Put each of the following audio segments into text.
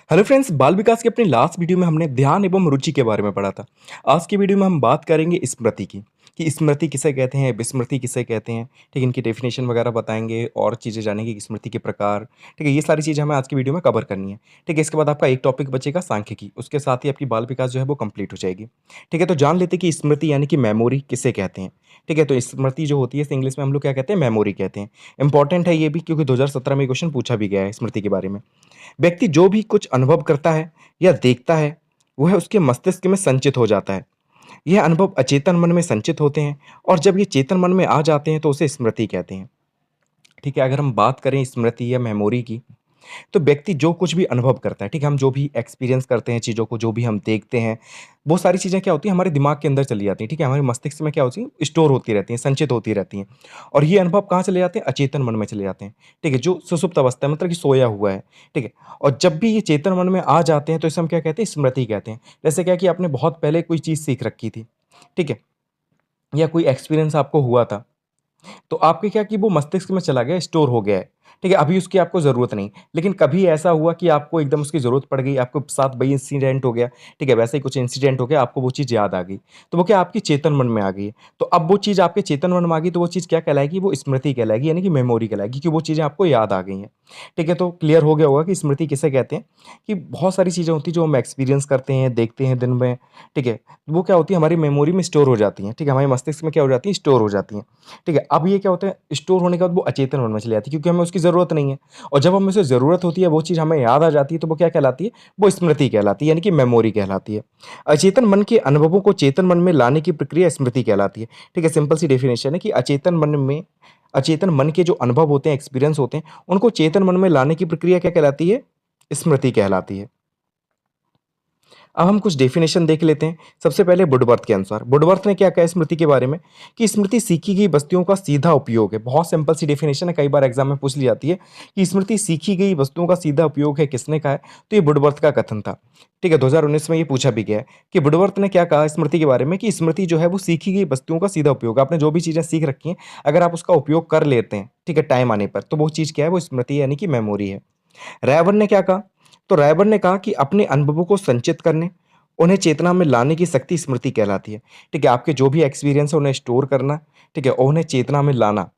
Hello friends, बाल विकास की अपनी लास्ट वीडियो में हमने ध्यान एवं रुचि के बारे में पढ़ा था। आज की वीडियो में हम बात करेंगे स्मृति की, कि स्मृति किसे कहते हैं, विस्मृति किसे कहते हैं। ठीक है, इनकी डेफिनेशन वगैरह बताएंगे और चीज़ें जानेंगे कि स्मृति के प्रकार। ठीक है, ये सारी चीज़ें हमें आज की वीडियो में कवर करनी है। ठीक है, इसके बाद आपका एक टॉपिक बचेगा सांख्यिकी, उसके साथ ही आपकी बाल विकास जो है वो कंप्लीट हो जाएगी। ठीक है, तो जान लेते हैं कि स्मृति यानी कि मेमोरी किसे कहते हैं। ठीक है, तो स्मृति जो होती है इसे इंग्लिश में हम लोग क्या कहते हैं, मेमोरी कहते हैं। इंपॉर्टेंट है ये भी, क्योंकि 2017 में क्वेश्चन पूछा भी गया है स्मृति के बारे में। व्यक्ति जो भी कुछ अनुभव करता है या देखता है, वह उसके मस्तिष्क में संचित हो जाता है। यह अनुभव अचेतन मन में संचित होते हैं और जब ये चेतन मन में आ जाते हैं तो उसे स्मृति कहते हैं। ठीक है, अगर हम बात करें स्मृति या मेमोरी की, तो व्यक्ति जो कुछ भी अनुभव करता है, ठीक है, हम जो भी एक्सपीरियंस करते हैं चीज़ों को, जो भी हम देखते हैं, वो सारी चीज़ें क्या होती हैं, हमारे दिमाग के अंदर चली जाती हैं। ठीक है, हमारे मस्तिष्क में क्या होती हैं, स्टोर होती रहती हैं, संचित होती रहती हैं। और ये अनुभव कहाँ चले जाते हैं, अचेतन मन में चले जाते हैं। ठीक है, जो सुषुप्त अवस्था है, मतलब कि सोया हुआ है। ठीक है, और जब भी ये चेतन मन में आ जाते हैं तो इसे हम क्या कहते हैं, स्मृति कहते हैं। जैसे क्या कि आपने बहुत पहले कोई चीज़ सीख रखी थी, ठीक है, या कोई एक्सपीरियंस आपको हुआ था, तो आपके क्या कि वो मस्तिष्क में चला गया, स्टोर हो गया है। ठीक है, अभी उसकी आपको ज़रूरत नहीं। लेकिन कभी ऐसा हुआ कि आपको एकदम उसकी ज़रूरत पड़ गई, आपके साथ वही इंसिडेंट हो गया, ठीक है, वैसे ही कुछ इंसिडेंट हो गया, आपको वो चीज़ याद आ गई। तो वो क्या आपकी चेतन मन में आ गई है। तो अब वो चीज़ आपके चेतन मन में आ गई, तो वो चीज़ क्या कहलाएगी, वो स्मृति कहलाएगी, यानी कि मेमोरी कहलाएगी, कि वो चीज़ें आपको याद आ गई हैं। ठीक है, तो क्लियर हो गया होगा कि स्मृति किसे कहते हैं, कि बहुत सारी चीज़ें होती हैं जो हम एक्सपीरियंस करते हैं, देखते हैं दिन में, ठीक है, वो क्या होती है, हमारी मेमोरी में स्टोर हो जाती हैं। ठीक है, हमारे मस्तिष्क में क्या हो जाती है, स्टोर हो जाती हैं। ठीक है, अब ये क्या होता है, स्टोर होने के बाद वो अचेतन मन में चली जाती है, क्योंकि हमें उसकी ज़रूरत नहीं है। और जब हमें उसे ज़रूरत होती है, वो चीज़ हमें याद आ जाती है, तो वो क्या कहलाती है, वो स्मृति कहलाती है, यानी कि मेमोरी कहलाती है। अचेतन मन के अनुभवों को चेतन मन में लाने की प्रक्रिया स्मृति कहलाती है। ठीक है, सिंपल सी डेफिनेशन है कि अचेतन मन के जो अनुभव होते हैं, एक्सपीरियंस होते हैं, उनको चेतन मन में लाने की प्रक्रिया क्या कहलाती है, स्मृति कहलाती है। अब हम कुछ डेफिनेशन देख लेते हैं। सबसे पहले वुडवर्थ के अनुसार, वुडवर्थ ने क्या कहा स्मृति के बारे में, कि स्मृति सीखी गई वस्तुओं का सीधा उपयोग है। बहुत सिंपल सी डेफिनेशन है, कई बार एग्जाम में पूछ ली जाती है कि स्मृति सीखी गई वस्तुओं का सीधा उपयोग है, किसने कहा है, तो ये वुडवर्थ का कथन था। ठीक है, 2019 में ये पूछा भी गया है कि वुडवर्थ ने क्या कहा स्मृति के बारे में, कि स्मृति जो है वो सीखी गई वस्तुओं का सीधा उपयोग। आपने जो भी चीज़ें सीख रखी हैं, अगर आप उसका उपयोग कर लेते हैं, ठीक है, टाइम आने पर, तो वो चीज़ क्या है, वो स्मृति है, यानी कि मेमोरी है। रायबर्न ने क्या कहा, तो रायबर्न ने कहा कि अपने अनुभवों को संचित करने, उन्हें चेतना में लाने की शक्ति स्मृति कहलाती है। ठीक है, आपके जो भी एक्सपीरियंस है उन्हें स्टोर करना, ठीक है, और उन्हें चेतना में लाना,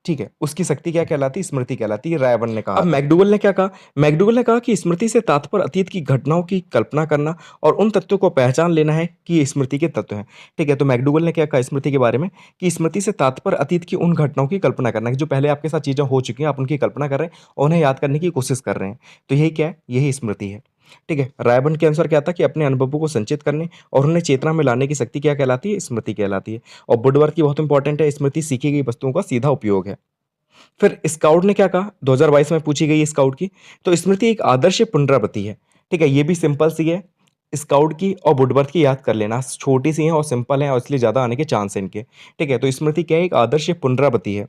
ठीक है, उसकी शक्ति क्या कहलाती है, स्मृति कहलाती है, रायबर्न ने कहा। अब मैकडूगल ने क्या कहा, मैकडूगल ने कहा कि स्मृति से तात्पर्य अतीत की घटनाओं की कल्पना करना और उन तत्वों को पहचान लेना है कि ये स्मृति के तत्व हैं। ठीक है, तो मैकडूगल ने क्या कहा स्मृति के बारे में, कि स्मृति से तात्पर्य अतीत की उन घटनाओं की कल्पना करना है, कि जो पहले आपके साथ चीज़ें हो चुकी हैं, आप उनकी कल्पना कर रहे हैं और उन्हें याद करने की कोशिश कर रहे हैं। तो यही क्या है, यही स्मृति है। ठीक है, रायबर्न के अनुसार क्या था, कि अपने अनुभवों को संचित करने और उन्हें चेतना में लाने की शक्ति क्या कहलाती है, स्मृति कहलाती है। और वुडवर्थ की बहुत इंपॉर्टेंट है, स्मृति सीखी गई वस्तुओं का सीधा उपयोग है। फिर स्काउट ने क्या कहा, 2022 में पूछी गई स्काउट की, तो स्मृति एक आदर्श पुनरावृत्ति है। ठीक है, ये भी सिंपल सी है, स्काउट की और वुडवर्थ की याद कर लेना, छोटी सी हैं और सिंपल हैं और इसलिए ज़्यादा आने के चांस हैं इनके। ठीक है, तो स्मृति क्या है, एक आदर्श पुनरावृत्ति है।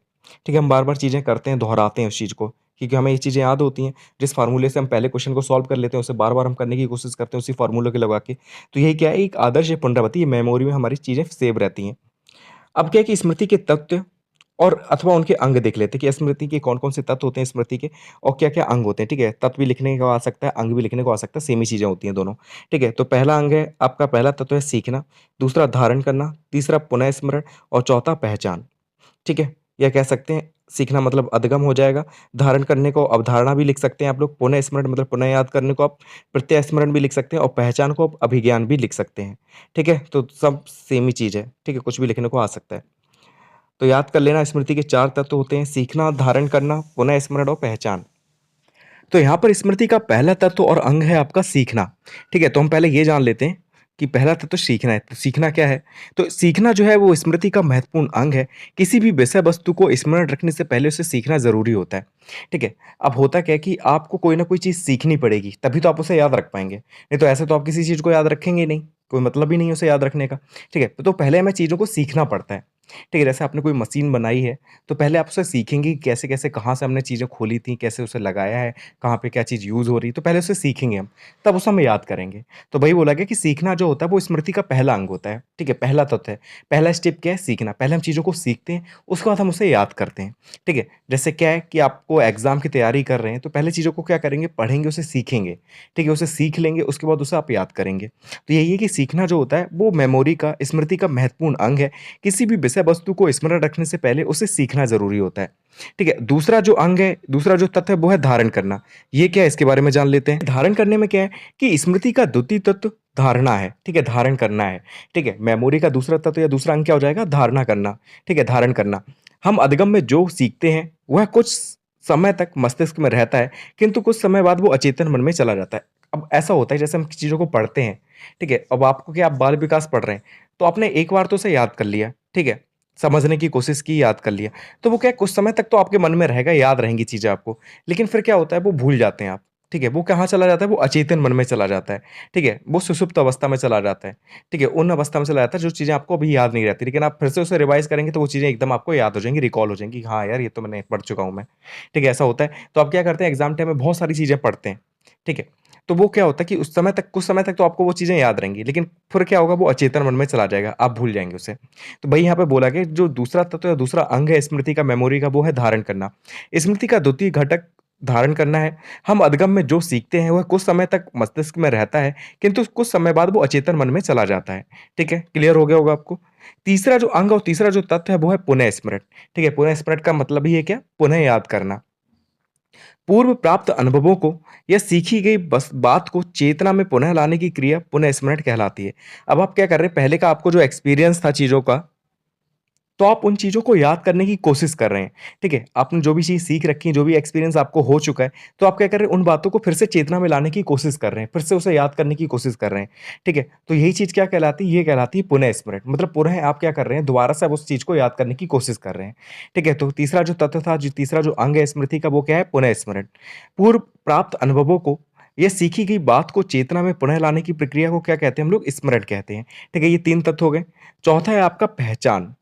ठीक है, हम बार बार चीज़ें करते हैं, दोहराते हैं उस चीज़ को, क्योंकि हमें ये चीज़ें याद होती हैं। जिस फार्मूले से हम पहले क्वेश्चन को सॉल्व कर लेते हैं, उसे बार बार हम करने की कोशिश करते हैं उसी फार्मूले को लगा के। तो यही क्या है, एक आदर्श पुनरावृत्ति, मेमोरी में हमारी चीज़ें सेव रहती हैं। अब क्या है कि स्मृति के तत्व और अथवा उनके अंग देख लेते हैं, कि स्मृति के कौन-कौन से तत्व होते हैं स्मृति के, और क्या-क्या अंग होते हैं, ठीक है? तत्व भी लिखने को आ सकता है, अंग भी लिखने को आ सकता है, सेम ही चीज़ें होती हैं दोनों, ठीक है? तो पहला अंग है, आपका पहला तत्व है सीखना, दूसरा धारण करना, तीसरा पुनः स्मरण और चौथा पहचान, ठीक है? या कह सकते हैं सीखना मतलब अधगम हो जाएगा, धारण करने को अवधारणा भी लिख सकते हैं आप लोग, पुनः स्मरण मतलब पुनः याद करने को आप प्रत्यय स्मरण भी लिख सकते हैं और पहचान को आप अभिज्ञान भी लिख सकते हैं, ठीक है? तो सब सेम ही चीज़ है, ठीक है? कुछ भी लिखने को आ सकता है। तो याद कर लेना, स्मृति के 4 तत्व होते हैं, सीखना, धारण करना, पुनः स्मरण और पहचान। तो यहाँ पर स्मृति का पहला तत्व और अंग है आपका सीखना। ठीक है, तो हम पहले ये जान लेते हैं कि पहला तत्व सीखना है। तो सीखना क्या है? तो सीखना जो है वो स्मृति का महत्वपूर्ण अंग है। किसी भी विषय वस्तु को स्मरण रखने से पहले उसे सीखना ज़रूरी होता है। ठीक है? अब होता क्या है कि आपको कोई ना कोई चीज़ सीखनी पड़ेगी, तभी तो आप उसे याद रख पाएँगे। नहीं तो ऐसे तो आप किसी चीज़ को याद रखेंगे ही नहीं, कोई मतलब ही नहीं है उसे याद रखने का। ठीक है? तो पहले हमें चीज़ों को सीखना पड़ता है। ठीक है? जैसे आपने कोई मशीन बनाई है, तो पहले आप उसे सीखेंगे कि कैसे-कैसे, कहाँ से हमने चीज़ें खोली थी, कैसे उसे लगाया है, कहाँ पे क्या चीज़ यूज़ हो रही है, तो पहले उसे सीखेंगे हम, तब उसे हम याद करेंगे। तो वही बोला गया कि सीखना जो होता है वो स्मृति का पहला अंग होता है, ठीक है? पहला तत्व है। पहला स्टेप क्या है? सीखना। पहले हम चीज़ों को सीखते हैं, उसके बाद हम उसे याद करते हैं, ठीक है? जैसे क्या है कि आपको एग्ज़ाम की तैयारी कर रहे हैं, तो पहले चीज़ों को क्या करेंगे? पढ़ेंगे, उसे सीखेंगे, ठीक है? उसे सीख लेंगे, उसके बाद उसे आप याद करेंगे। तो यही है कि सीखना जो होता है, वो मेमोरी का, स्मृति का महत्वपूर्ण अंग है। किसी भी विषय वस्तु को स्मरण रखने से पहले उसे सीखना ज़रूरी होता है। ठीक है? दूसरा जो अंग है, दूसरा जो तत्व है वो है धारण करना। ये क्या है इसके बारे में जान लेते हैं। धारण करने में क्या है कि स्मृति का द्वितीय तत्व धारणा है, ठीक है? धारण करना है, ठीक है? मेमोरी का दूसरा तत्व या दूसरा अंग क्या हो जाएगा? धारणा करना, ठीक है? धारण करना। हम अधिगम में जो सीखते हैं, वह कुछ समय तक मस्तिष्क में रहता है, किंतु कुछ समय बाद वो अचेतन मन में चला जाता है। अब ऐसा होता है जैसे हम चीज़ों को पढ़ते हैं, ठीक है? अब आपको क्या, आप बाल विकास पढ़ रहे हैं, तो आपने एक बार तो उसे याद कर लिया, ठीक है? समझने की कोशिश की, याद कर लिया। तो वो क्या है, कुछ समय तक तो आपके मन में रहेगा, याद रहेंगी चीज़ें आपको। लेकिन फिर क्या होता है, वो भूल जाते हैं आप, ठीक है? वो कहाँ चला जाता है, वो अचेतन मन में चला जाता है, ठीक है? वो सुषुप्त अवस्था में चला जाता है, ठीक है? उन अवस्था में चला जाता है जो चीज़ें आपको अभी याद नहीं रहती, लेकिन आप फिर से उसे रिवाइज़ करेंगे तो वो चीज़ें एकदम आपको याद हो जाएँगी, रिकॉल हो जाएँगी। हाँ यार, ये तो मैंने पढ़ चुका हूँ मैं, ठीक है? ऐसा होता है। तो आप क्या करते हैं, एग्ज़ाम टाइम में बहुत सारी चीज़ें पढ़ते हैं, ठीक है? तो वो क्या होता है कि उस समय तक, कुछ समय तक तो आपको वो चीज़ें याद रहेंगी, लेकिन फिर क्या होगा, वो अचेतन मन में चला जाएगा, आप भूल जाएँगे उसे। तो वही यहाँ पे बोला गया, जो दूसरा तत्व या दूसरा अंग है स्मृति का, मेमोरी का, वो है धारण करना। स्मृति का द्वितीय घटक धारण करना है। हम अधिगम में जो सीखते हैं वह कुछ समय तक मस्तिष्क में रहता है, किंतु कुछ समय बाद वो अचेतन मन में चला जाता है। ठीक है? क्लियर हो गया होगा आपको? तीसरा जो अंग और तीसरा जो तत्व है वो है पुनः स्मरण। ठीक है? पुनः स्मरण का मतलब ही है क्या? पुनः याद करना। पूर्व प्राप्त अनुभवों को या सीखी गई बस बात को चेतना में पुनः लाने की क्रिया पुनः स्मरण कहलाती है। अब आप क्या कर रहे हैं, पहले का आपको जो एक्सपीरियंस था चीज़ों का, तो आप उन चीज़ों को याद करने की कोशिश कर रहे हैं, ठीक है? आपने जो भी चीज़ सीख रखी है, जो भी एक्सपीरियंस आपको हो चुका है, तो आप क्या कर रहे हैं, उन बातों को फिर से चेतना में लाने की कोशिश कर रहे हैं, फिर से उसे याद करने की कोशिश कर रहे हैं, ठीक है? तो यही चीज़ क्या कहलाती है? ये कहलाती है पुनः स्मरण। मतलब पुनः आप क्या कर रहे हैं, दोबारा से आप उस चीज़ को याद करने की कोशिश कर रहे हैं, ठीक है? तो तीसरा जो तत्व था, जो तीसरा जो अंग है स्मृति का, वो क्या है? पुनः स्मरण। पूर्व प्राप्त अनुभवों को या सीखी गई बात को चेतना में पुनः लाने की प्रक्रिया को क्या कहते हैं हम लोग? स्मरण कहते हैं, ठीक है? ये 3 तत्व हो गए। चौथा है आपका पहचान।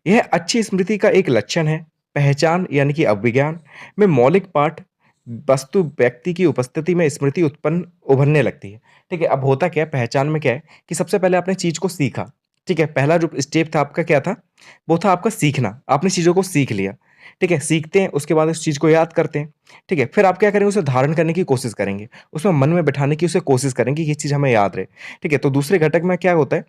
यह अच्छी स्मृति का एक लक्षण है। पहचान यानी कि अभिज्ञान में मौलिक पाठ, वस्तु, व्यक्ति की उपस्थिति में स्मृति उत्पन्न उभरने लगती है। ठीक है? अब होता क्या है, पहचान में क्या है कि सबसे पहले आपने चीज़ को सीखा। ठीक है? पहला जो स्टेप था आपका क्या था? वो था आपका सीखना। आपने चीज़ों को सीख लिया। ठीक है? सीखते हैं, उसके बाद उस चीज़ को याद करते हैं। ठीक है? फिर आप क्या करेंगे, उसे धारण करने की कोशिश करेंगे। उसमें मन में बिठाने की उसे कोशिश करेंगे कि ये चीज़ हमें याद रहे। ठीक है? तो दूसरे घटक में क्या होता है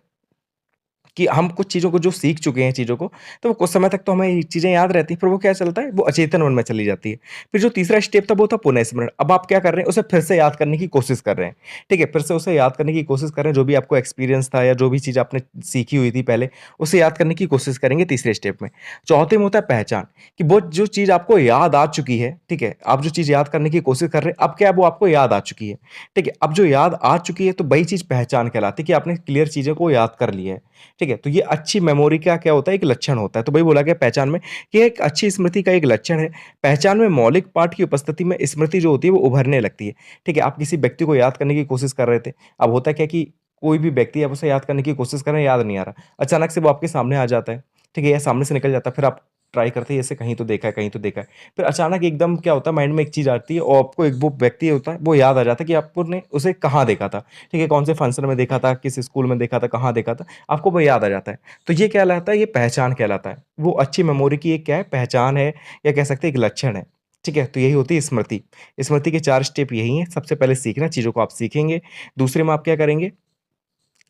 कि हम कुछ चीज़ों को जो सीख चुके हैं चीज़ों को, तो वो कुछ समय तक तो हमें ये चीज़ें याद रहती हैं, फिर वो क्या चलता है, वो अचेतन मन में चली जाती है। फिर जो तीसरा स्टेप था वो था पुनः स्मरण। अब आप क्या कर रहे हैं, उसे फिर से याद करने की कोशिश कर रहे हैं। ठीक है? फिर से उसे याद करने की कोशिश कर रहे हैं, जो भी आपको एक्सपीरियंस था या जो भी चीज़ आपने सीखी हुई थी पहले, उसे याद करने की कोशिश करेंगे तीसरे स्टेप में। चौथे में होता है पहचान, कि वो जो चीज़ आपको याद आ चुकी है, ठीक है? आप जो चीज़ याद करने की कोशिश कर रहे हैं, अब क्या है, वो आपको याद आ चुकी है। ठीक है? अब जो याद आ चुकी है, तो वही चीज़ पहचान कहलाती है कि आपने क्लियर चीज़ों को याद कर लिया है। ठीक है? तो ये अच्छी मेमोरी का क्या होता है, एक लक्षण होता है। तो वही बोला गया पहचान में कि एक अच्छी स्मृति का एक लक्षण है। पहचान में मौलिक पाठ की उपस्थिति में स्मृति जो होती है वो उभरने लगती है। ठीक है? आप किसी व्यक्ति को याद करने की कोशिश कर रहे थे। अब होता क्या है कि कोई भी व्यक्ति, आप उसे याद करने की कोशिश कर रहे हैं, याद नहीं आ रहा। अचानक से वो आपके सामने आ जाता है। ठीक है? या सामने से निकल जाता है। फिर आप ट्राई करते हैं, ऐसे कहीं तो देखा है, कहीं तो देखा है। फिर अचानक एकदम क्या होता है, माइंड में एक चीज़ आती है और आपको एक वो व्यक्ति होता है, वो याद आ जाता है कि आपने उसे कहाँ देखा था। ठीक है? कौन से फंक्शन में देखा था, किस स्कूल में देखा था, कहाँ देखा था, आपको वो याद आ जाता है। तो ये कहलाता है, ये पहचान कहलाता है। वो अच्छी मेमोरी की एक क्या है, पहचान है, या कह सकते हैं एक लक्षण है। ठीक है? तो यही होती है स्मृति। स्मृति के 4 स्टेप यही हैं। सबसे पहले सीखना, चीज़ों को आप सीखेंगे। दूसरे में आप क्या करेंगे,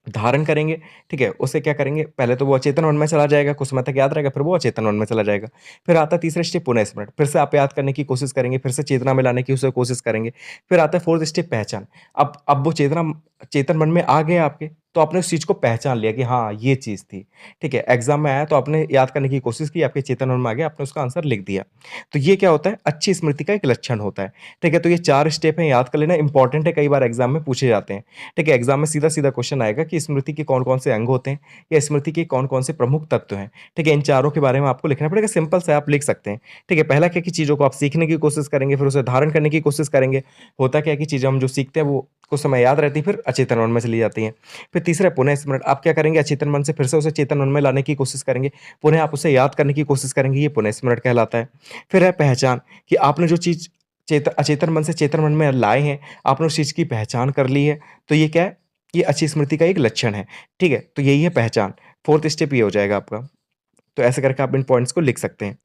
धारण करेंगे, ठीक है? उसे क्या करेंगे, पहले तो वो अचेतन मन में चला जाएगा, कुछ समय तक याद रहेगा, फिर वो अचेतन मन में चला जाएगा। फिर आता है तीसरा स्टेप पुनः स्मरण, फिर से आप याद करने की कोशिश करेंगे, फिर से चेतना में लाने की उसे कोशिश करेंगे। फिर आता है 4th स्टेप पहचान। अब वो चेतन मन में आ गया आपके, तो आपने उस चीज़ को पहचान लिया कि हाँ, ये चीज़ थी, ठीक है? एग्ज़ाम में आया तो आपने याद करने की कोशिश की, आपके चेतन मन में आ गया, आपने उसका आंसर लिख दिया। तो ये क्या होता है, अच्छी स्मृति का एक लक्षण होता है, ठीक है? तो ये 4 स्टेप हैं, याद कर लेना, इम्पोर्टेंट है, कई बार एग्ज़ाम में पूछे जाते हैं। ठीक है? एग्ज़ाम में सीधा-सीधा क्वेश्चन आएगा कि स्मृति के कौन-कौन से अंग होते हैं या स्मृति के कौन-कौन से प्रमुख तत्व हैं। ठीक है? इन चारों के बारे में आपको लिखना पड़ेगा, सिंपल सा आप लिख सकते हैं। ठीक है? पहला क्या है कि चीज़ों को आप सीखने की कोशिश करेंगे, फिर उसे धारण करने की कोशिश करेंगे। होता क्या है कि चीज़ें हम जो सीखते हैं वो कुछ समय याद रहती है, फिर अचेतन मन में चली जाती हैं। फिर तीसरा है पुनः स्मरण, आप क्या करेंगे अचेतन मन से फिर से उसे चेतन मन में लाने की कोशिश करेंगे, पुनः आप उसे याद करने की कोशिश करेंगे, ये पुनः स्मरण कहलाता है। फिर है पहचान, कि आपने जो चीज़ अचेतन मन से चेतन मन में लाए हैं, आपने उस चीज़ की पहचान कर ली है, तो ये क्या है? ये अच्छी स्मृति का एक लक्षण है, ठीक है? तो यही है पहचान, 4th स्टेप ये हो जाएगा आपका। तो ऐसे करके आप इन पॉइंट्स को लिख सकते हैं।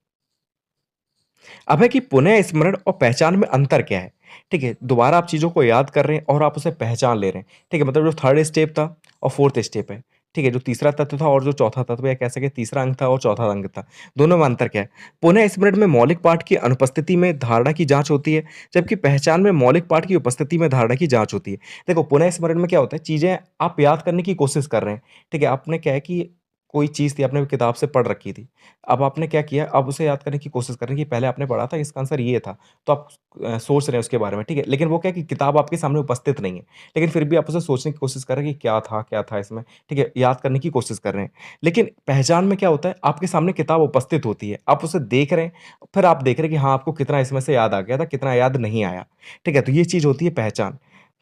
अब है कि पुनः स्मरण और पहचान में अंतर क्या है? ठीक है, दोबारा आप चीज़ों को याद कर रहे हैं और आप उसे पहचान ले रहे हैं, ठीक है? मतलब जो 3rd स्टेप था और 4th स्टेप है, ठीक है? जो तीसरा तत्व था और जो चौथा तत्व या कह सकें तीसरा अंग था और चौथा अंग था, दोनों में अंतर क्या है? पुनः स्मरण में मौलिक पाठ की अनुपस्थिति में धारणा की जाँच होती है, जबकि पहचान में मौलिक पाठ की उपस्थिति में धारणा की जाँच होती है। देखो, पुनः स्मरण में क्या होता है, चीज़ें आप याद करने की कोशिश कर रहे हैं, ठीक है? आपने क्या है कि कोई चीज़ थी, आपने किताब से पढ़ रखी थी। अब आपने क्या किया, अब उसे याद करने की कोशिश कर रहे हैं कि पहले आपने पढ़ा था, इसका आंसर ये था। तो आप सोच रहे हैं उसके बारे में, ठीक है? लेकिन वो क्या है कि किताब आपके सामने उपस्थित नहीं है। लेकिन फिर भी आप उसे सोचने की कोशिश कर रहे हैं कि क्या था इसमें, ठीक है? याद करने की कोशिश कर रहे हैं। लेकिन पहचान में क्या होता है, आपके सामने किताब उपस्थित होती है, आप उसे देख रहे हैं, फिर आप देख रहे हैं कि हाँ, आपको कितना इसमें से याद आ गया था, कितना याद नहीं आया, ठीक है? तो ये चीज़ होती है पहचान।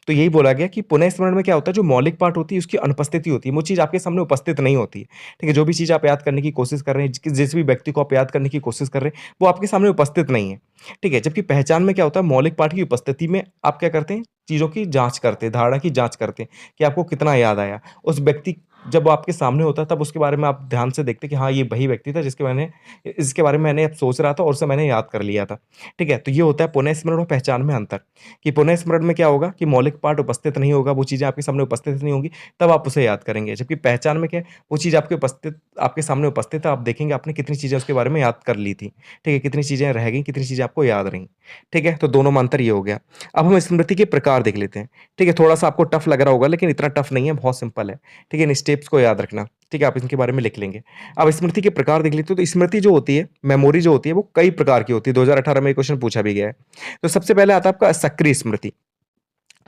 तो यही बोला गया कि पुनः स्मरण में क्या होता है, जो मौलिक पाठ होती है, उसकी अनुपस्थिति होती है, वो चीज़ आपके सामने उपस्थित नहीं होती है, ठीक है? जो भी चीज़ आप याद करने की कोशिश कर रहे हैं, जिस भी व्यक्ति को आप याद करने की कोशिश कर रहे हैं, वो आपके सामने उपस्थित नहीं है, ठीक है? जबकि पहचान में क्या होता है, मौलिक पाठ की उपस्थिति में आप क्या करते हैं, चीज़ों की जाँच करते हैं, धारणा की जाँच करते हैं कि आपको कितना याद आया। उस व्यक्ति जब वो आपके सामने होता है, तब उसके बारे में आप ध्यान से देखते हैं कि हाँ, ये वही व्यक्ति था जिसके बारे में मैंने अब सोच रहा था और उसे मैंने याद कर लिया था, ठीक है? तो ये होता है पुनः स्मरण और पहचान में अंतर, कि पुनः स्मरण में क्या होगा कि मौलिक पाठ उपस्थित नहीं होगा, वो चीज़ें आपके सामने उपस्थित नहीं होंगी, तब आप उसे याद करेंगे। जबकि पहचान में क्या है, वो चीज़ आपके सामने उपस्थित है, आप देखेंगे आपने कितनी चीज़ें उसके बारे में याद कर ली थी, ठीक है? कितनी चीज़ें रह गई, कितनी चीज़ें आपको याद रहीं, ठीक है? तो दोनों में अंतर ये हो गया। अब हम स्मृति के प्रकार देख लेते हैं, ठीक है? थोड़ा-सा आपको टफ लग रहा होगा, लेकिन इतना टफ नहीं है, बहुत सिंपल है, ठीक है? इन स्टेप्स को याद रखना, ठीक है? आप इनके बारे में लिख लेंगे। अब स्मृति के प्रकार देख लेते हो, तो स्मृति जो होती है, मेमोरी जो होती है, वो कई प्रकार की होती है। 2018 में ये क्वेश्चन पूछा भी गया है। तो सबसे पहले आता है आपका सक्रिय स्मृति।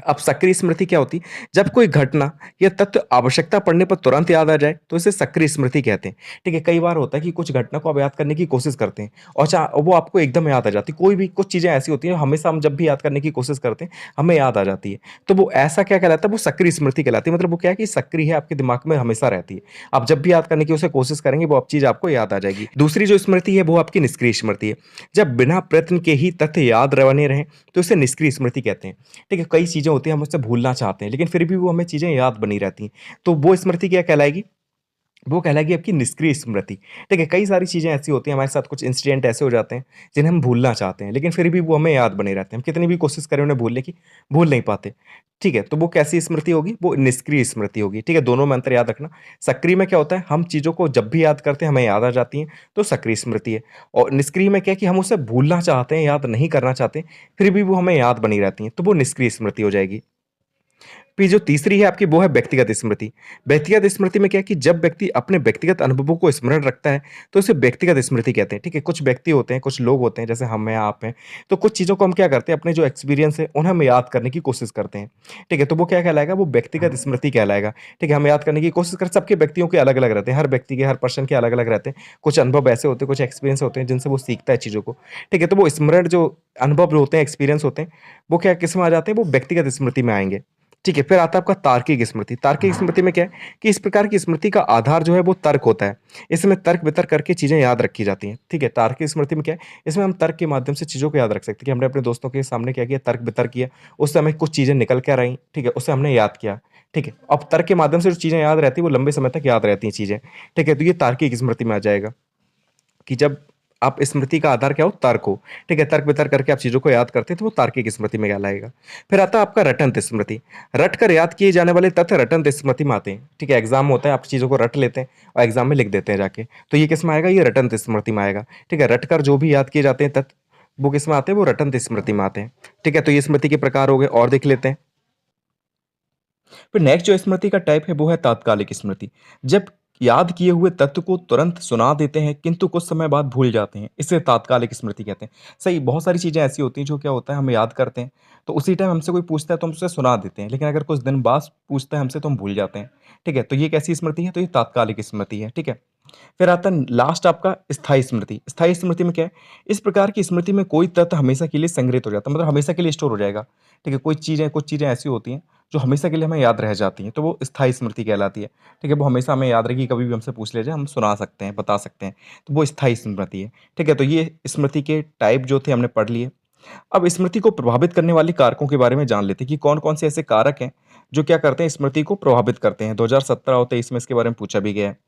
अब सक्रिय स्मृति क्या होती है? जब कोई घटना या तथ्य आवश्यकता पड़ने पर तुरंत याद आ जाए, तो इसे सक्रिय स्मृति कहते हैं। ठीक है, कई बार होता है कि कुछ घटना को आप याद करने की कोशिश करते हैं और वो आपको एकदम याद आ जाती है। कोई भी कुछ चीज़ें ऐसी होती हैं, हमेशा हम जब भी याद करने की कोशिश करते हैं, हमें याद आ जाती है। तो वो ऐसा क्या कहलाता है? वो सक्रिय स्मृति कहलाती है। मतलब वो क्या है कि सक्रिय है, आपके दिमाग में हमेशा रहती है। आप जब भी याद करने की उसे कोशिश करेंगे, वो चीज़ आपको याद आ जाएगी। दूसरी जो स्मृति है, वो आपकी निष्क्रिय स्मृति है। जब बिना प्रयत्न के ही तथ्य याद बने रहें, तो इसे निष्क्रिय स्मृति कहते हैं। ठीक है, कई चीज़ें होती हैं हम उससे भूलना चाहते हैं, लेकिन फिर भी वो हमें चीज़ें याद बनी रहती हैं। तो वो स्मृति क्या कहलाएगी? वो कहलाएगी आपकी निष्क्रिय स्मृति। ठीक है, कई सारी चीज़ें ऐसी होती हैं, हमारे साथ कुछ इंसिडेंट ऐसे हो जाते हैं, जिन्हें हम भूलना चाहते हैं, लेकिन फिर भी वो हमें याद बने रहते हैं। हम कितनी भी कोशिश करें उन्हें भूलने की, भूल नहीं पाते। ठीक है, तो वो कैसी स्मृति होगी? वो निष्क्रिय स्मृति होगी। ठीक है, दोनों में अंतर याद रखना। सक्रिय में क्या होता है? हम चीज़ों को जब भी याद करते हैं, हमें याद आ जाती हैं, तो सक्रिय स्मृति है। और निष्क्रिय में क्या है कि हम उसे भूलना चाहते हैं, याद नहीं करना चाहते, फिर भी वो हमें याद बनी रहती हैं, तो वो निष्क्रिय स्मृति हो जाएगी। फिर जो तीसरी है आपकी, वो है व्यक्तिगत स्मृति। व्यक्तिगत स्मृति में क्या है कि जब व्यक्ति अपने व्यक्तिगत अनुभवों को स्मरण रखता है, तो उसे व्यक्तिगत स्मृति कहते हैं। ठीक है, कुछ व्यक्ति होते हैं, कुछ लोग होते हैं, जैसे हम हैं, आप हैं, तो कुछ चीज़ों को हम क्या करते हैं, अपने जो एक्सपीरियंस है उन्हें हम याद करने की कोशिश करते हैं। ठीक है, तो वो क्या कहलाएगा? वो व्यक्तिगत स्मृति कहलाएगा। ठीक है, हम याद करने की कोशिश करते, सबके व्यक्तियों के अलग अलग रहते हैं, हर व्यक्ति के, हर पर्सन के अलग अलग रहते हैं। कुछ अनुभव ऐसे होते हैं, कुछ एक्सपीरियंस होते हैं, जिनसे वो सीखता है चीज़ों को। ठीक है, तो वो स्मरण जो अनुभव होते हैं, एक्सपीरियंस होते हैं, वो क्या किस में आ जाते हैं? वो व्यक्तिगत स्मृति में आएंगे। ठीक है, फिर आता है आपका तार्किक स्मृति। तार्किक स्मृति में क्या है कि इस प्रकार की स्मृति का आधार जो है वो तर्क होता है। इसमें तर्क-वितर्क करके चीज़ें याद रखी जाती हैं। ठीक है, तार्किक स्मृति में क्या है, इसमें हम तर्क के माध्यम से चीज़ों को याद रख सकते हैं कि हमने अपने दोस्तों के सामने क्या किया, तर्क-वितर्क किया, उससे हमें कुछ चीज़ें निकल के आ रहीं, ठीक है, उसे हमने याद किया। ठीक है, अब तर्क के माध्यम से जो चीज़ें याद रहती हैं, वो लंबे समय तक याद रहती हैं चीज़ें। ठीक है, तो ये तार्किक स्मृति में आ जाएगा। कि जब आप स्मृति का आधार क्या हो? तर्क हो। ठीक है, तर्क-वितर्क करके आप चीज़ों को याद करते हैं, तो वो तार्किक स्मृति में कहलाएगा। फिर आता है आपका रटंत स्मृति। रट कर याद किए जाने वाले तथ्य रटंत स्मृति में आते हैं। ठीक है, एग्ज़ाम होता है, आप चीज़ों को रट लेते हैं और एग्ज़ाम में लिख देते हैं जाके। तो ये किस में आएगा? ये रटंत स्मृति में आएगा। ठीक है, रट कर जो भी याद किए जाते हैं तथ्य, वो किस में आते हैं? वो रटंत स्मृति में आते हैं। ठीक है, तो ये स्मृति के प्रकार हो गए, और देख लेते हैं। फिर नेक्स्ट जो स्मृति का टाइप है, वो है तात्कालिक स्मृति। जब याद किए हुए तत्व को तुरंत सुना देते हैं, किंतु कुछ समय बाद भूल जाते हैं, इसे तात्कालिक स्मृति कहते हैं। सही, बहुत सारी चीज़ें ऐसी होती हैं जो क्या होता है, हम याद करते हैं, तो उसी टाइम हमसे कोई पूछता है तो हम उसे सुना देते हैं, लेकिन अगर कुछ दिन बाद पूछता है हमसे तो हम भूल जाते हैं। ठीक है, तो ये कैसी स्मृति है? तो ये तात्कालिक स्मृति है। ठीक है। फिर आता है लास्ट आपका स्थायी स्मृति। स्थायी स्मृति में क्या है? इस प्रकार की स्मृति में कोई तथ्य हमेशा के लिए संग्रहित हो जाता है, मतलब हमेशा के लिए स्टोर हो जाएगा। ठीक है? कुछ चीज़ें ऐसी होती हैं जो हमेशा के लिए हमें याद रह जाती हैं, तो वो स्थायी स्मृति कहलाती है। ठीक है? वो हमेशा हमें याद रहेगी, कभी भी हमसे पूछ लिया जाए हम सुना सकते हैं, बता सकते हैं। तो वो स्थायी स्मृति है। ठीक है? तो ये स्मृति के टाइप जो थे हमने पढ़ लिए। अब स्मृति को प्रभावित करने वाले कारकों के बारे में जान लेते हैं कि कौन-कौन से ऐसे कारक हैं, जो क्या करते हैं स्मृति को प्रभावित करते हैं। 2017 और 23 में इसके बारे में पूछा भी गया है।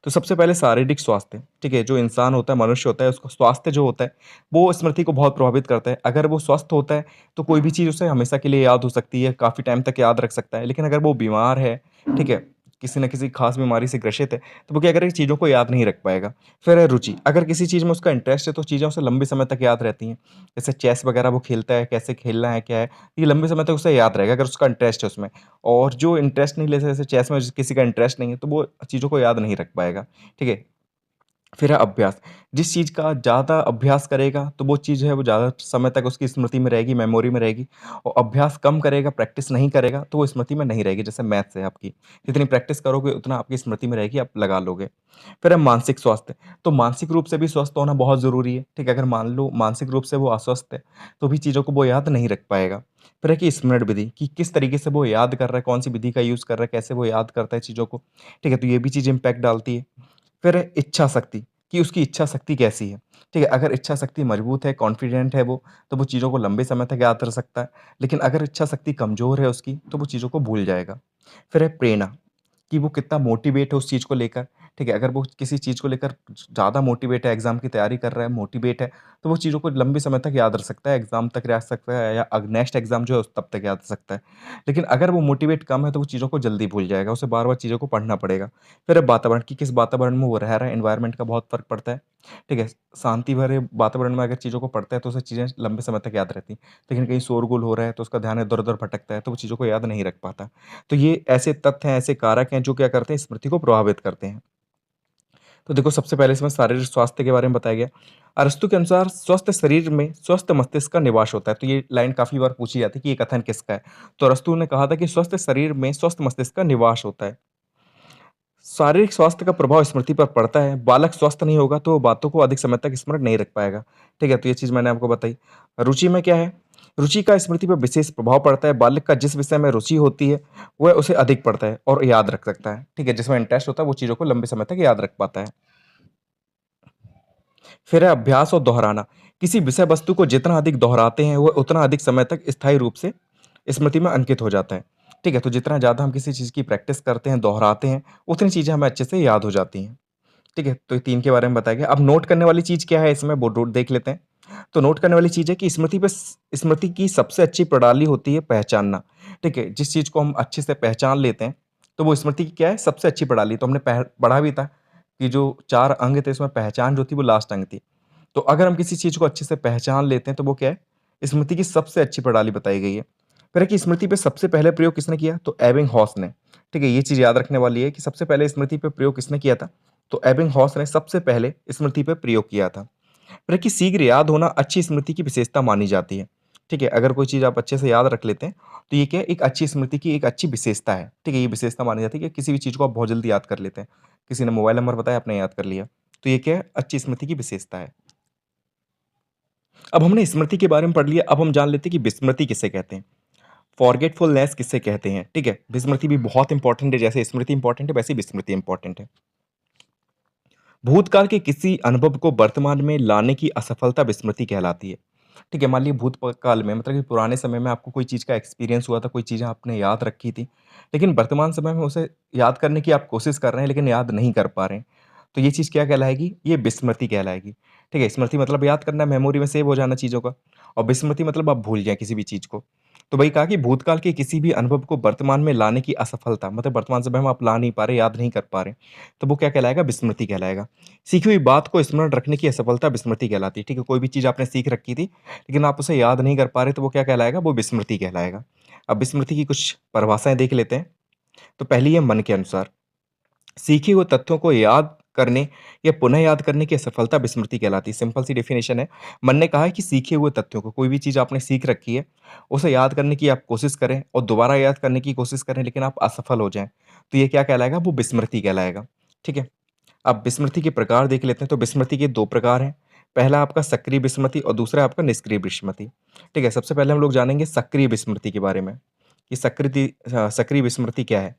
तो सबसे पहले शारीरिक स्वास्थ्य, ठीक है? जो इंसान होता है, मनुष्य होता है, उसका स्वास्थ्य जो होता है, वो स्मृति को बहुत प्रभावित करता है। अगर वो स्वस्थ होता है, तो कोई भी चीज़ उसे हमेशा के लिए याद हो सकती है, काफ़ी टाइम तक याद रख सकता है। लेकिन अगर वो बीमार है, ठीक है? किसी न किसी खास बीमारी से ग्रसित है, तो वो क्या करेगा चीज़ों को याद नहीं रख पाएगा। फिर है रुचि, अगर किसी चीज़ में उसका इंटरेस्ट है, तो चीज़ें उसे लंबे समय तक याद रहती हैं। जैसे चेस वगैरह वो खेलता है, कैसे खेलना है, क्या है, ये लंबे समय तक उसे याद रहेगा अगर उसका इंटरेस्ट है उसमें। और जो इंटरेस्ट नहीं ले जैसे चेस में किसी का इंटरेस्ट नहीं है, तो वो चीज़ों को याद नहीं रख पाएगा, ठीक है? फिर है अभ्यास, जिस चीज़ का ज़्यादा अभ्यास करेगा, तो वो चीज़ है वो ज़्यादा समय तक उसकी स्मृति में रहेगी, मेमोरी में रहेगी और अभ्यास कम करेगा, प्रैक्टिस नहीं करेगा, तो वो स्मृति में नहीं रहेगी। जैसे मैथ्स है आपकी, जितनी प्रैक्टिस करोगे उतना आपकी स्मृति में रहेगी, आप लगा लोगे। फिर है मानसिक स्वास्थ्य, तो मानसिक रूप से भी स्वस्थ होना बहुत ज़रूरी है, ठीक है? अगर मान लो मानसिक रूप से वो अस्वस्थ है, तो भी चीज़ों को वो याद नहीं रख पाएगा। फिर है कि स्मरण विधि, कि किस तरीके से वो याद कर रहा है, कौन-सी विधि का यूज़ कर रहा है, कैसे वो याद करता है चीज़ों को, ठीक है? तो ये भी चीज़ इम्पैक्ट डालती है। फिर है इच्छा शक्ति, कि उसकी इच्छा शक्ति कैसी है, ठीक है? अगर इच्छा शक्ति मजबूत है, कॉन्फिडेंट है वो चीज़ों को लंबे समय तक याद रख सकता है। लेकिन अगर इच्छा शक्ति कमज़ोर है उसकी, तो वो चीज़ों को भूल जाएगा। फिर है प्रेरणा, कि वो कितना मोटिवेट है उस चीज़ को लेकर, ठीक है? अगर वो किसी चीज़ को लेकर ज़्यादा मोटिवेट है, एग्ज़ाम की तैयारी कर रहा है, मोटिवेट है, तो वो चीज़ों को लंबे समय तक याद रख सकता है, एग्ज़ाम तक याद रख सकता है या नेक्स्ट एग्ज़ाम जो है उस तब तक याद रख सकता है। लेकिन अगर वो मोटिवेट कम है, तो वो चीज़ों को जल्दी भूल जाएगा, उसे बार-बार चीज़ों को पढ़ना पड़ेगा। फिर है वातावरण, कि किस वातावरण में वो रह रहा है, एनवायरनमेंट का बहुत फ़र्क पड़ता है, ठीक है? शांति भरे वातावरण में अगर चीज़ों को पढ़ता है, तो उसे चीज़ें लंबे समय तक याद रहती हैं। लेकिन कहीं शोरगुल हो रहा है, तो उसका ध्यान इधर-उधर भटकता है, तो वो चीज़ों को याद नहीं रख पाता। तो ये ऐसे तथ्य हैं, ऐसे कारक हैं जो क्या करते हैं स्मृति को प्रभावित करते हैं। तो देखो सबसे पहले इसमें शारीरिक स्वास्थ्य के बारे में बताया गया। अरस्तू के अनुसार स्वस्थ शरीर में स्वस्थ मस्तिष्क का निवास होता है। तो ये लाइन काफ़ी बार पूछी जाती है कि ये कथन किसका है? तो अरस्तू ने कहा था कि स्वस्थ शरीर में स्वस्थ मस्तिष्क का निवास होता है। शारीरिक स्वास्थ्य का प्रभाव स्मृति पर पड़ता है। बालक स्वस्थ नहीं होगा तो वो बातों को अधिक समय तक स्मरण नहीं रख पाएगा। ठीक है? तो ये चीज़ मैंने आपको बताई। रुचि में क्या है? रुचि का स्मृति पर विशेष प्रभाव पड़ता है। बालक का जिस विषय में रुचि होती है, वह उसे अधिक पढ़ता है और याद रख सकता है। ठीक है? जिसमें इंटरेस्ट होता है, वो चीज़ों को लंबे समय तक याद रख पाता है। फिर है अभ्यास और दोहराना। किसी विषय वस्तु को जितना अधिक दोहराते हैं, वह उतना अधिक समय तक स्थायी रूप से स्मृति में अंकित हो जाता है। ठीक है? तो जितना ज़्यादा हम किसी चीज़ की प्रैक्टिस करते हैं, दोहराते हैं, उतनी चीज़ें हमें अच्छे से याद हो जाती हैं। ठीक है? तो ये 3 के बारे में बताया गया। अब नोट करने वाली चीज़ क्या है इसमें वो देख लेते हैं। तो नोट करने वाली चीज़ है कि स्मृति की सबसे अच्छी प्रणाली होती है पहचानना। ठीक है? जिस चीज़ को हम अच्छे से पहचान लेते हैं, तो वो स्मृति की क्या है सबसे अच्छी प्रणाली। तो हमने पढ़ा भी था कि जो 4 अंग थे उसमें पहचान जो थी वो लास्ट अंग थी। तो अगर हम किसी चीज़ को अच्छे से पहचान लेते हैं तो वो क्या है? स्मृति की सबसे अच्छी प्रणाली बताई गई है। फिर है कि स्मृति पे सबसे पहले प्रयोग किसने किया? तो एबिंगहॉस ने। ठीक है? ये चीज़ याद रखने वाली है कि सबसे पहले स्मृति पे प्रयोग किसने किया था? तो एबिंगहॉस ने सबसे पहले स्मृति पे प्रयोग किया था। फिर है कि शीघ्र याद होना अच्छी स्मृति की विशेषता मानी जाती है। ठीक है? अगर कोई चीज़ आप अच्छे से याद रख लेते हैं, तो ये क्या है? एक अच्छी स्मृति की एक अच्छी विशेषता है। ठीक है? ये विशेषता मानी जाती है कि किसी भी चीज़ को आप बहुत जल्दी याद कर लेते हैं। किसी ने मोबाइल नंबर बताया, आपने याद कर लिया। तो ये क्या है? अच्छी स्मृति की विशेषता है। अब हमने स्मृति के बारे में पढ़ लिया, अब हम जान लेते हैं कि विस्मृति किसे कहते हैं। फॉरगेटफुलनेस किसे कहते हैं, ठीक है? विस्मृति भी बहुत इंपॉर्टेंट है, जैसे स्मृति इंपॉर्टेंट है, वैसे ही विस्मृति इंपॉर्टेंट है। भूतकाल के किसी अनुभव को वर्तमान में लाने की असफलता विस्मृति कहलाती है। ठीक है? मान लीजिए भूतकाल में मतलब कि पुराने समय में आपको कोई चीज़ का एक्सपीरियंस हुआ था, कोई चीज़ें आपने याद रखी थी, लेकिन वर्तमान समय में उसे याद करने की आप कोशिश कर रहे हैं, लेकिन याद नहीं कर पा रहे हैं। तो ये चीज़ क्या कहलाएगी? ये विस्मृति कहलाएगी। ठीक है? स्मृति मतलब याद करना, मेमोरी में सेव हो जाना चीज़ों का और विस्मृति मतलब आप भूल जाएँ किसी भी चीज़ को। तो वही कहा कि भूतकाल के किसी भी अनुभव को वर्तमान में लाने की असफलता मतलब वर्तमान समय में आप ला नहीं पा रहे, याद नहीं कर पा रहे, तो वो क्या कहलाएगा? विस्मृति कहलाएगा। सीखी हुई बात को स्मरण रखने की असफलता विस्मृति कहलाती है। ठीक है? कोई भी चीज़ आपने सीख रखी थी, लेकिन आप उसे याद नहीं कर पा रहे, तो वो क्या कहलाएगा? वो विस्मृति कहलाएगा। अब विस्मृति की कुछ परिभाषाएँ देख लेते हैं। तो पहली है मन के अनुसार। सीखे हुए तथ्यों को याद करने या पुनः याद करने की असफलता विस्मृति कहलाती है। सिंपल सी डेफिनेशन है। मन ने कहा है कि सीखे हुए तथ्यों को, कोई भी चीज़ आपने सीख रखी है, उसे याद करने की आप कोशिश करें और दोबारा याद करने की कोशिश करें, लेकिन आप असफल हो जाएँ, तो ये क्या कहलाएगा? वो विस्मृति कहलाएगा। ठीक है? अब विस्मृति के प्रकार देख लेते हैं, तो विस्मृति के 2 प्रकार हैं। पहला आपका सक्रिय विस्मृति और दूसरा आपका निष्क्रिय विस्मृति। ठीक है, सबसे पहले हम लोग जानेंगे सक्रिय विस्मृति के बारे में, कि सक्रिय विस्मृति क्या है?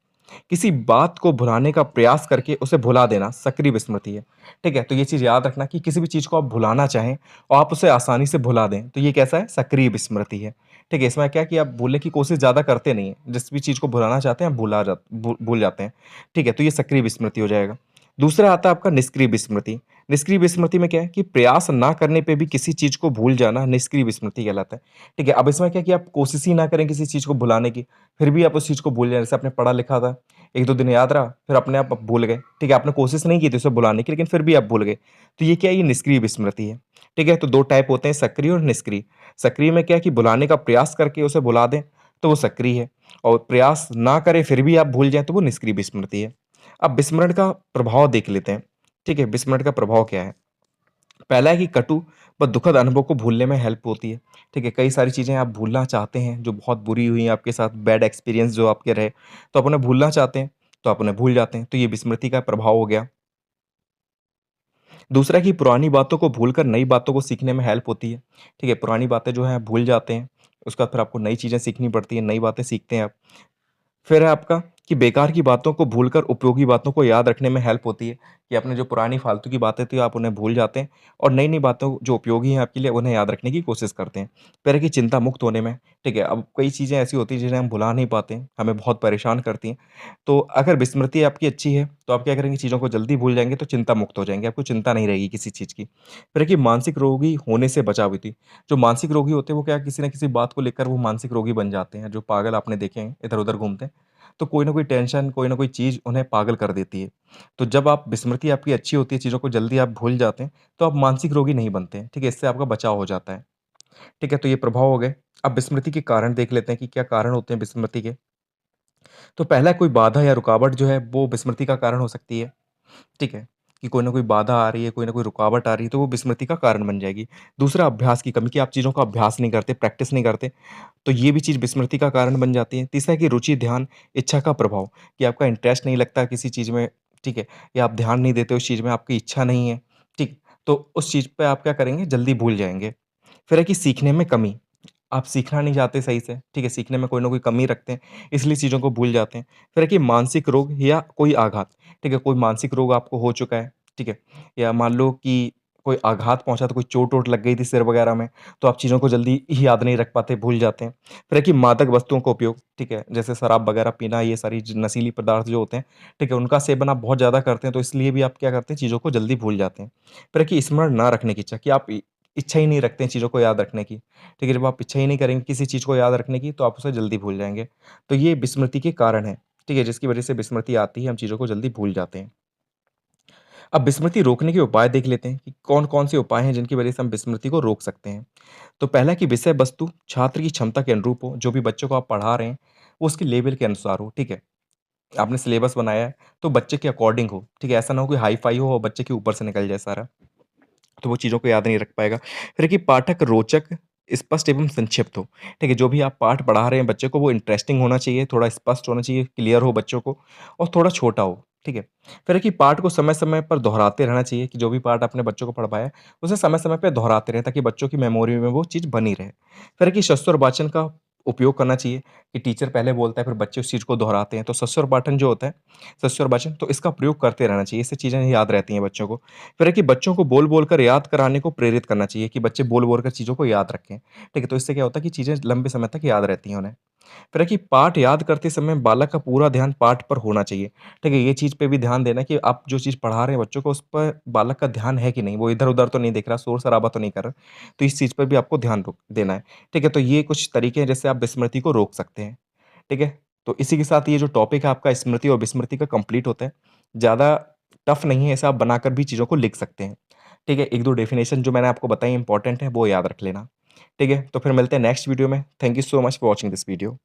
किसी बात को भुलाने का प्रयास करके उसे भुला देना सक्रिय विस्मृति है। ठीक है? तो ये चीज़ याद रखना कि किसी भी चीज़ को आप भुलाना चाहें और आप उसे आसानी से भुला दें, तो ये कैसा है? सक्रिय विस्मृति है। ठीक है? इसमें क्या है कि आप भूलने की कोशिश ज़्यादा करते नहीं हैं। जिस भी चीज़ को भुलाना चाहते हैं, आप भूल जाते हैं। ठीक है? तो ये सक्रिय विस्मृति हो जाएगा। दूसरा आता है आपका निष्क्रिय विस्मृति। निष्क्रिय विस्मृति में क्या है कि प्रयास ना करने पे भी किसी चीज़ को भूल जाना निष्क्रिय विस्मृति कहलाता है। ठीक है? अब इसमें क्या है कि आप कोशिश ही ना करें किसी चीज़ को भुलाने की, फिर भी आप उस चीज़ को भूल जाएँ। जैसे आपने पढ़ा लिखा था, 1-2 दिन याद रहा, फिर अपने आप भूल गए। ठीक है? आपने कोशिश नहीं की थी उसे भुलाने की, लेकिन फिर भी आप भूल गए। तो ये क्या है? ये निष्क्रिय विस्मृति है। ठीक है? तो 2 टाइप होते हैं, सक्रिय और निष्क्रिय। सक्रिय में क्या है कि भुलाने का प्रयास करके उसे भुला दें, तो वो सक्रिय है, और प्रयास ना करें फिर भी आप भूल जाएँ, तो वो निष्क्रिय विस्मृति है। अब विस्मरण का प्रभाव देख लेते हैं। ठीक है? विस्मरण का प्रभाव क्या है? पहला है कि कटु व दुखद अनुभव को भूलने में हेल्प होती है। ठीक है? कई सारी चीज़ें आप भूलना चाहते हैं, जो बहुत बुरी हुई हैं आपके साथ, बैड एक्सपीरियंस जो आपके रहे, तो आप उन्हें भूलना चाहते हैं, तो आप उन्हें भूल जाते हैं। तो ये विस्मृति का प्रभाव हो गया। दूसरा कि पुरानी बातों को भूलकर नई बातों को सीखने में हेल्प होती है। ठीक है? पुरानी बातें जो हैं आप भूल जाते हैं, उसके बाद फिर आपको नई चीज़ें सीखनी पड़ती हैं, नई बातें सीखते हैं आप। फिर है आपका कि बेकार की बातों को भूलकर उपयोगी बातों को याद रखने में हेल्प होती है, कि आपने जो पुरानी फालतू की बातें थी आप उन्हें भूल जाते हैं और नई-नई बातों जो उपयोगी हैं आपके लिए उन्हें याद रखने की कोशिश करते हैं। फिर है कि चिंता मुक्त होने में, ठीक है? अब कई चीज़ें ऐसी होती हैं जिन्हें हम भुला नहीं पाते हैं, हमें बहुत परेशान करती हैं। तो अगर विस्मृति आपकी अच्छी है, तो आप क्या करेंगे, चीज़ों को जल्दी भूल जाएँगे, तो चिंता मुक्त हो जाएँगे, आपको चिंता नहीं रहेगी किसी चीज़ की। फिर है कि मानसिक रोगी होने से बचाव होती है। जो मानसिक रोगी होते हैं वो क्या किसी न किसी बात को लेकर वो मानसिक रोगी बन जाते हैं, जो पागल आपने देखे हैं इधर-उधर घूमते हैं। तो कोई ना कोई टेंशन, कोई ना कोई चीज़ उन्हें पागल कर देती है। तो जब आप विस्मृति आपकी अच्छी होती है, चीज़ों को जल्दी आप भूल जाते हैं, तो आप मानसिक रोगी नहीं बनते हैं, ठीक है? इससे आपका बचाव हो जाता है, ठीक है? तो ये प्रभाव हो गए। अब विस्मृति के कारण देख लेते हैं कि क्या कारण होते हैं विस्मृति के। तो पहला कोई बाधा या रुकावट जो है, वो विस्मृति का कारण हो सकती है। ठीक है? कि कोई ना कोई बाधा आ रही है, कोई ना कोई रुकावट आ रही है, तो वो विस्मृति का कारण बन जाएगी। दूसरा अभ्यास की कमी, कि आप चीज़ों का अभ्यास नहीं करते, प्रैक्टिस नहीं करते, तो ये भी चीज़ विस्मृति का कारण बन जाती है। तीसरा है कि रुचि, ध्यान, इच्छा का प्रभाव, कि आपका इंटरेस्ट नहीं लगता किसी चीज़ में, ठीक है? या आप ध्यान नहीं देते उस चीज़ में, आपकी इच्छा नहीं है, ठीक? तो उस चीज़ पे आप क्या करेंगे, जल्दी भूल जाएँगे। फिर है कि सीखने में कमी, आप सीखना नहीं चाहते सही से, ठीक है? सीखने में कोई ना कोई कमी रखते हैं, इसलिए चीज़ों को भूल जाते हैं। फिर है कि मानसिक रोग या कोई आघात, ठीक है? कोई मानसिक रोग आपको हो चुका है, ठीक है? या मान लो कि कोई आघात पहुँचा, तो कोई चोट-वोट लग गई थी सिर वगैरह में, तो आप चीज़ों को जल्दी ही याद नहीं रख पाते, भूल जाते हैं। फिर है कि मादक वस्तुओं का उपयोग, ठीक है? जैसे शराब वगैरह पीना, ये सारी ज नशीली पदार्थ जो होते हैं, ठीक है? उनका सेवन आप बहुत ज़्यादा करते हैं, तो इसलिए भी आप क्या करते हैं, चीज़ों को जल्दी भूल जाते हैं। फिर है कि स्मरण ना रखने की इच्छा, कि आप इ इच्छा ही नहीं रखते हैं चीज़ों को याद रखने की। ठीक है, जब आप इच्छा ही नहीं करेंगे किसी चीज़ को याद रखने की, तो आप उसे जल्दी भूल जाएँगे। तो ये विस्मृति के कारण हैं, ठीक है, जिसकी वजह से विस्मृति आती है, हम चीज़ों को जल्दी भूल जाते हैं। अब विस्मृति रोकने के उपाय देख लेते हैं कि कौन-कौन से उपाय हैं जिनकी वजह से हम विस्मृति को रोक सकते हैं। तो पहला कि विषय वस्तु छात्र की क्षमता के अनुरूप हो, जो भी बच्चों को आप पढ़ा रहे हैं, वो उसके लेवल के अनुसार हो, ठीक है। आपने सिलेबस बनाया है, तो बच्चे के अकॉर्डिंग हो, ठीक है, ऐसा ना हो कि हाई-फाई हो और बच्चे के ऊपर से निकल जाए सारा। तो वो चीज़ों को याद नहीं रख पाएगा। फिर है कि पाठक रोचक, स्पष्ट एवं संक्षिप्त हो। ठीक है? जो भी आप पाठ पढ़ा रहे हैं बच्चे को, वो इंटरेस्टिंग होना चाहिए, थोड़ा स्पष्ट होना चाहिए, क्लियर हो बच्चों को, और थोड़ा छोटा हो। ठीक है? फिर है कि पाठ को समय-समय पर दोहराते रहना चाहिए, कि जो भी पाठ आपने बच्चों को पढ़वाया है, उसे समय-समय पे दोहराते रहें, ताकि बच्चों की मेमोरी में वो चीज़ बनी रहे। फिर है कि शस्त्र और वाचन का उपयोग करना चाहिए, कि टीचर पहले बोलता है, फिर बच्चे उस चीज़ को दोहराते हैं। तो शस्त्र और पाठन जो होता है, शस्त्र और वाचन, तो इसका प्रयोग करते रहना चाहिए, इससे चीज़ें याद रहती हैं बच्चों को। फिर है कि बच्चों को बोल-बोल कर याद कराने को प्रेरित करना चाहिए, कि बच्चे बोल-बोल कर चीज़ों को याद रखें। ठीक है? तो इससे क्या होता है कि चीज़ें लंबे समय तक याद रहती हैं उन्हें। फिर है कि पाठ याद करते समय बालक का पूरा ध्यान पाठ पर होना चाहिए। ठीक है? ये चीज़ पे भी ध्यान देना, कि आप जो चीज़ पढ़ा रहे हैं बच्चों को, उस पर बालक का ध्यान है कि नहीं, वो इधर-उधर तो नहीं देख रहा, शोर-शराबा तो नहीं कर रहा। तो इस चीज़ पर भी आपको ध्यान देना है। ठीक है? तो ये कुछ तरीके हैं जिससे आप विस्मृति को रोक सकते हैं। ठीक है? तो इसी के साथ ये जो टॉपिक है आपका स्मृति और विस्मृति का कंप्लीट होता है। ज़्यादा टफ नहीं है, इसे आप बनाकर भी चीज़ों को लिख सकते हैं। ठीक है? 1-2 डेफिनेशन जो मैंने आपको बताई इम्पोर्टेंट है, वो याद रख लेना। ठीक है? तो फिर मिलते हैं नेक्स्ट वीडियो में। Thank you so much for watching this video.